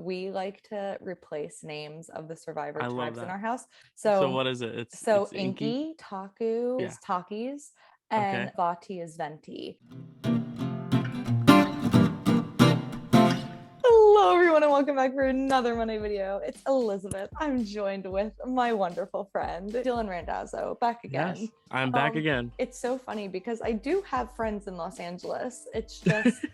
we like to replace names of the survivor I love tribes in that. our house. So So what is it? It's Inky? Inky, Taku Yeah. is Takis, and Okay. Vati is Venti. Hello everyone and welcome back for another Monday video. It's Elizabeth. I'm joined with my wonderful friend Dylan Randazzo, back again. Yes, I'm back again. It's so funny because I do have friends in Los Angeles. It's just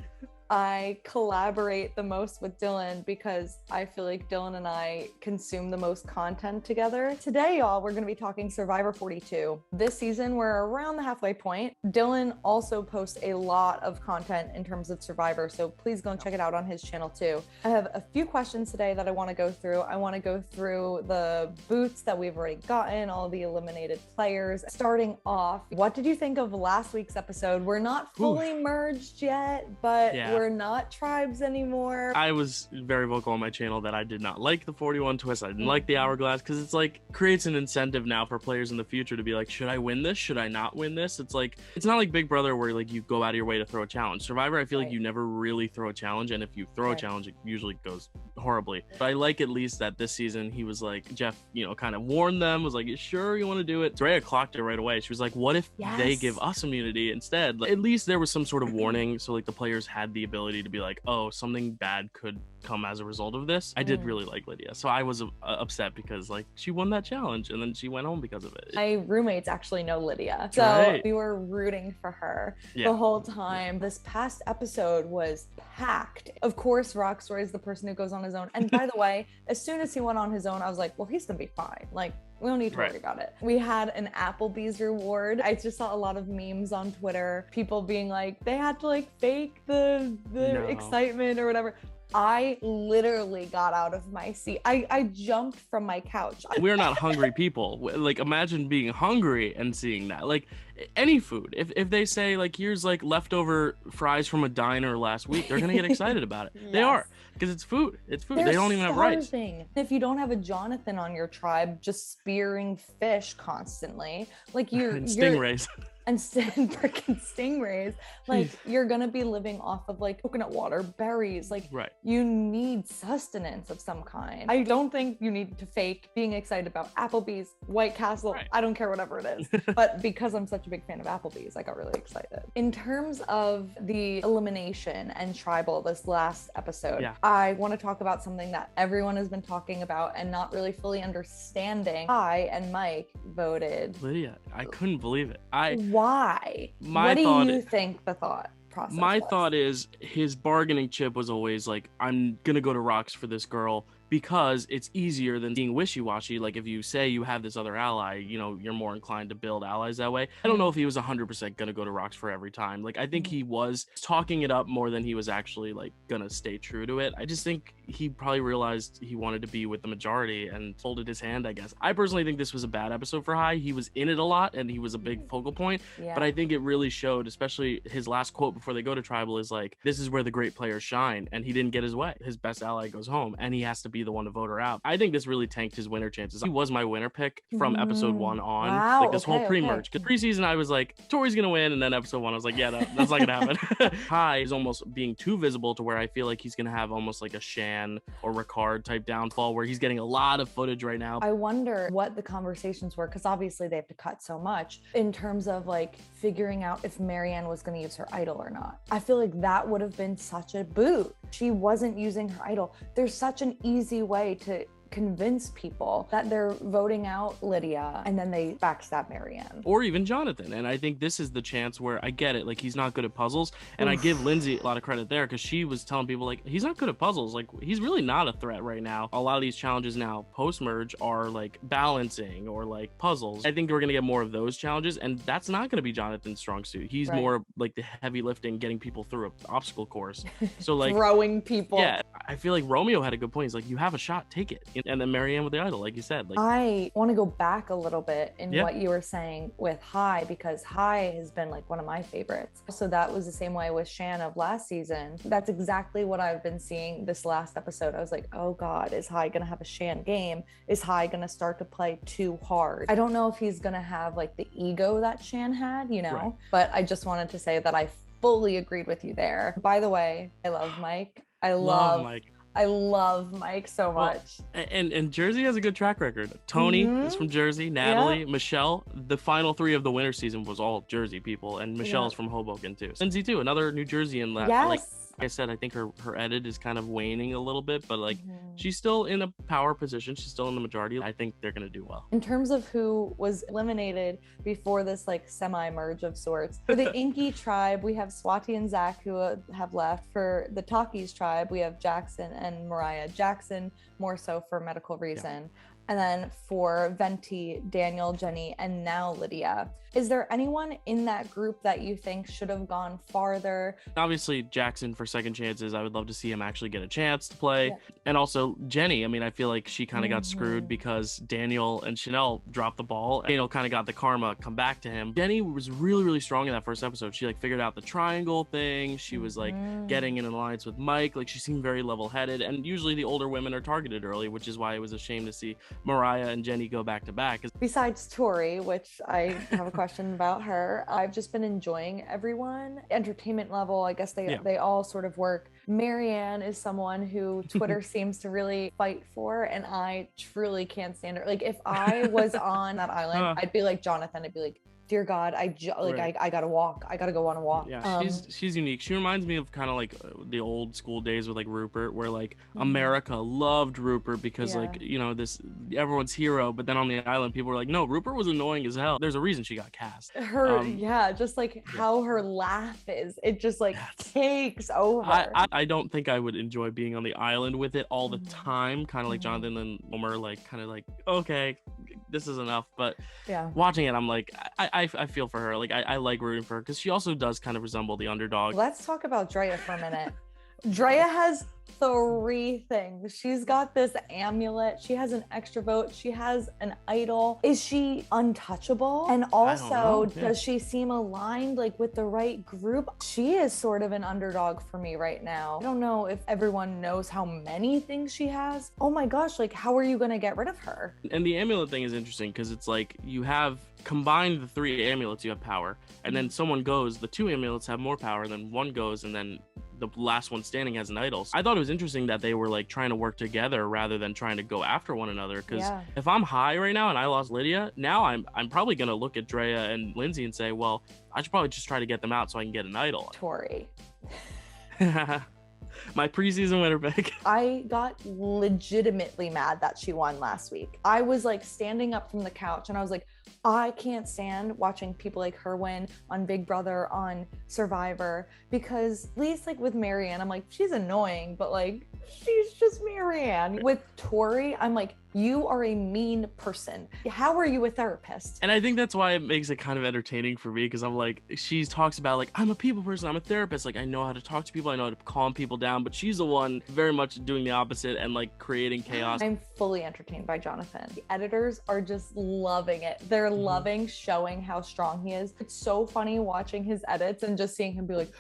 I collaborate the most with Dylan because I feel like Dylan and I consume the most content together. Today, y'all, we're going to be talking Survivor 42. This season, we're around the halfway point. Dylan also posts a lot of content in terms of Survivor, so please go and check it out on his channel too. I have a few questions today that I want to go through. I want to go through the boots that we've already gotten, all the eliminated players. Starting off, what did you think of last week's episode? We're not fully merged yet, but we're not tribes anymore. I was very vocal on my channel that I did not like the 41 twist. I didn't like the hourglass because it's like creates an incentive now for players in the future to be like, should I win this? Should I not win this? It's like, it's not like Big Brother where like you go out of your way to throw a challenge. Survivor, I feel like you never really throw a challenge, and if you throw a challenge, it usually goes horribly. But I like at least that this season he was like, Jeff, you know, kind of warned them, was like, you sure you want to do it? Rhea clocked it right away. She was like, what if they give us immunity instead? Like, at least there was some sort of warning, so like the players had the ability to be like, oh, something bad could come as a result of this. I did really like Lydia, so I was upset because like she won that challenge and then she went home because of it. My roommates actually know Lydia, so we were rooting for her the whole time. This past episode was packed. Of course, Rocksroy is the person who goes on his own, and by the way, as soon as he went on his own, I was like, well, he's gonna be fine. Like, we don't need to worry about it. We had an Applebee's reward. I just saw a lot of memes on Twitter, people being like, they had to like fake the excitement or whatever. I literally got out of my seat. I jumped from my couch. We're not hungry people. Like, imagine being hungry and seeing that. Like, any food. If they say like, here's like leftover fries from a diner last week, they're gonna get excited about it. They are, because it's food. It's food. They don't even have rice. If you don't have a Jonathan on your tribe just spearing fish constantly, like and stingrays. And freaking stingrays, like you're gonna be living off of like coconut water, berries, like you need sustenance of some kind. I don't think you need to fake being excited about Applebee's, White Castle, I don't care, whatever it is. But because I'm such a big fan of Applebee's, I got really excited. In terms of the elimination and tribal this last episode, I want to talk about something that everyone has been talking about and not really fully understanding. I and Mike voted Lydia. I couldn't believe it. Why? What do you think the thought process was? Thought is his bargaining chip was always like, I'm gonna go to Rocks for this girl because it's easier than being wishy-washy. Like, if you say you have this other ally, you know, you're more inclined to build allies that way. I don't know if he was 100% gonna go to Rocks for every time. Like, I think he was talking it up more than he was actually like gonna stay true to it. I just think he probably realized he wanted to be with the majority and folded his hand, I guess. I personally think this was a bad episode for Hiiii. He was in it a lot and he was a big focal point, but I think it really showed, especially his last quote before they go to tribal is like, this is where the great players shine, and he didn't get his way. His best ally goes home and he has to be the one to vote her out. I think this really tanked his winner chances. He was my winner pick from episode 1 on. Like, this whole pre-merge. Because preseason I was like, Tori's gonna win, and then episode 1 I was like, yeah, that's not gonna happen. Hiiii is almost being too visible to where I feel like he's gonna have almost like a Shan or Ricard type downfall where he's getting a lot of footage right now. I wonder what the conversations were, because obviously they have to cut so much in terms of like figuring out if Marianne was going to use her idol or not. I feel like that would have been such a boot. She wasn't using her idol. There's such an easy way to convince people that they're voting out Lydia and then they backstab Marianne. Or even Jonathan. And I think this is the chance where I get it. Like, he's not good at puzzles. And I give Lindsay a lot of credit there because she was telling people like, he's not good at puzzles. Like, he's really not a threat right now. A lot of these challenges now post-merge are like balancing or like puzzles. I think we're going to get more of those challenges, and that's not going to be Jonathan's strong suit. He's more like the heavy lifting, getting people through an obstacle course. So like throwing people. Yeah, I feel like Romeo had a good point. He's like, you have a shot, take it. And then Marianne with the idol, like you said. Like, I want to go back a little bit in what you were saying with Hiiii, because Hiiii has been like one of my favorites. So that was the same way with Shan of last season. That's exactly what I've been seeing this last episode. I was like, oh God, is Hiiii gonna have a Shan game? Is Hiiii gonna start to play too hard? I don't know if he's gonna have like the ego that Shan had, you know, but I just wanted to say that I fully agreed with you there. By the way, I love Mike. I love Mike. I love Mike so Well, much. and Jersey has a good track record. Tony is from Jersey, Natalie, Michelle. The final 3 of the winter season was all Jersey people, and Michelle's from Hoboken too. Lindsay too, another New Jerseyan. Like I said, I think her edit is kind of waning a little bit, but like she's still in a power position. She's still in the majority. I think they're gonna do well. In terms of who was eliminated before this like semi-merge of sorts, for the Inky tribe, we have Swati and Zach who have left. For the Takis tribe, we have Jackson and Mariah. Jackson more so for medical reason. And then for Venti, Daniel, Jenny, and now Lydia. Is there anyone in that group that you think should have gone farther? Obviously, Jackson for second chances. I would love to see him actually get a chance to play. And also Jenny. I mean, I feel like she kind of got screwed because Daniel and Chanel dropped the ball. Daniel kind of got the karma come back to him. Jenny was really, really strong in that first episode. She like figured out the triangle thing. She was like getting in an alliance with Mike. Like she seemed very level-headed. And usually the older women are targeted early, which is why it was a shame to see Mariah and Jenny go back to back. Besides Tori, which I have a question about her, I've just been enjoying everyone. Entertainment level, I guess they all sort of work. Marianne is someone who Twitter seems to really fight for, and I truly can't stand her. Like if I was on that island, I'd be like Jonathan. I'd be like, dear God, I gotta walk. I gotta go on a walk. Yeah, she's unique. She reminds me of kind of like the old school days with like Rupert, where like America loved Rupert because like, you know, this everyone's hero, but then on the island people were like, no, Rupert was annoying as hell. There's a reason she got cast. Just like how her laugh is, it just like takes over. I don't think I would enjoy being on the island with it all the time, kind of like Jonathan and Homer, like kind of like, okay, this is enough. But watching it, I'm like, I feel for her. Like I like rooting for her because she also does kind of resemble the underdog. Let's talk about Drea for a minute. Drea has 3 things. She's got this amulet. She has an extra vote. She has an idol. Is she untouchable? And also, does she seem aligned like with the right group? She is sort of an underdog for me right now. I don't know if everyone knows how many things she has. Oh my gosh, like how are you gonna get rid of her? And the amulet thing is interesting because it's like you have combined the 3 amulets, you have power, and then someone goes, the 2 amulets have more power, then one goes, and then the last one standing has an idol. So I thought it was interesting that they were like trying to work together rather than trying to go after one another, because if I'm high right now and I lost Lydia, now I'm probably gonna look at Drea and Lindsay and say, well, I should probably just try to get them out so I can get an idol. Tori. My preseason winner pick. I got legitimately mad that she won last week. I was like standing up from the couch and I was like, I can't stand watching people like her win on Big Brother, on Survivor, because at least like with Marianne, I'm like, she's annoying, but like, she's just Marianne. With Tori, I'm like, you are a mean person. How are you a therapist? And I think that's why it makes it kind of entertaining for me, because I'm like, she talks about like, I'm a people person, I'm a therapist, like I know how to talk to people, I know how to calm people down, but she's the one very much doing the opposite and like creating chaos. I'm fully entertained by Jonathan. The editors are just loving it. They're loving showing how strong he is. It's so funny watching his edits and just seeing him be like,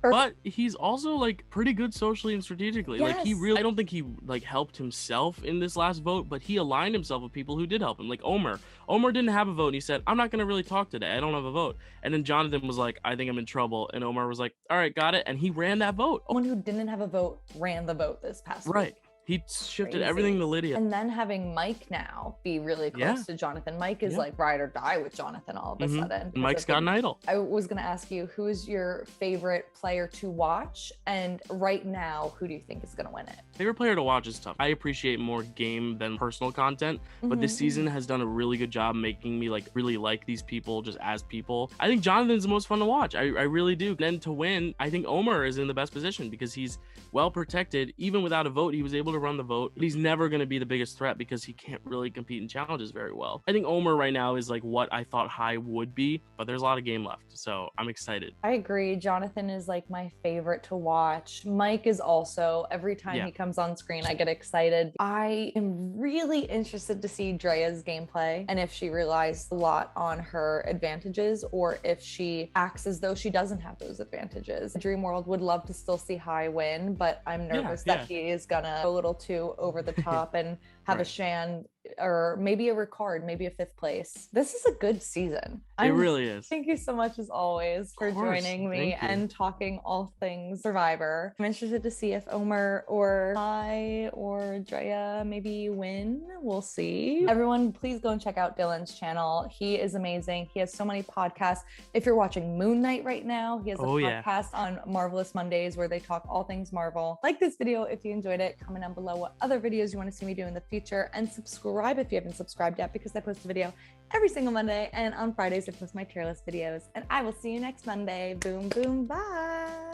but he's also like pretty good socially and strategically. Like he really, I don't think he like helped himself in this last vote, but he aligned himself with people who did help him. Like Omer didn't have a vote and he said, I'm not gonna really talk today, I don't have a vote. And then Jonathan was like, I think I'm in trouble, and Omer was like, all right, got it, and he ran that vote. Someone who didn't have a vote ran the vote this past week. He shifted everything to Lydia. And then having Mike now be really close to Jonathan. Mike is like ride or die with Jonathan all of a sudden. Mike's got an idol. I was going to ask you, who is your favorite player to watch? And right now, who do you think is going to win it? Favorite player to watch is tough. I appreciate more game than personal content, but this season has done a really good job making me like really like these people just as people. I think Jonathan's the most fun to watch. I really do. Then to win, I think Omer is in the best position because he's well protected. Even without a vote, he was able to run the vote. He's never going to be the biggest threat because he can't really compete in challenges very well. I think Omer right now is like what I thought Hiiii would be, but there's a lot of game left, so I'm excited. I agree. Jonathan is like my favorite to watch. Mike is also, every time he comes on screen, I get excited. I am really interested to see Drea's gameplay and if she relies a lot on her advantages or if she acts as though she doesn't have those advantages. Dream World would love to still see Hiiii win, but I'm nervous that he is gonna go a little too over the top and have a Shan or maybe a record, maybe a 5th place. This is a good season. It really is. Thank you so much as always for joining me and talking all things Survivor. I'm interested to see if Omer or I or Drea maybe win. We'll see. Everyone, please go and check out Dylan's channel. He is amazing. He has so many podcasts. If you're watching Moon Knight right now, he has a podcast on Marvelous Mondays where they talk all things Marvel. Like this video if you enjoyed it. Comment down below what other videos you want to see me do in the future, and subscribe if you haven't subscribed yet, because I post a video every single Monday, and on Fridays I post my tier list videos. And I will see you next Monday. Boom, boom, bye.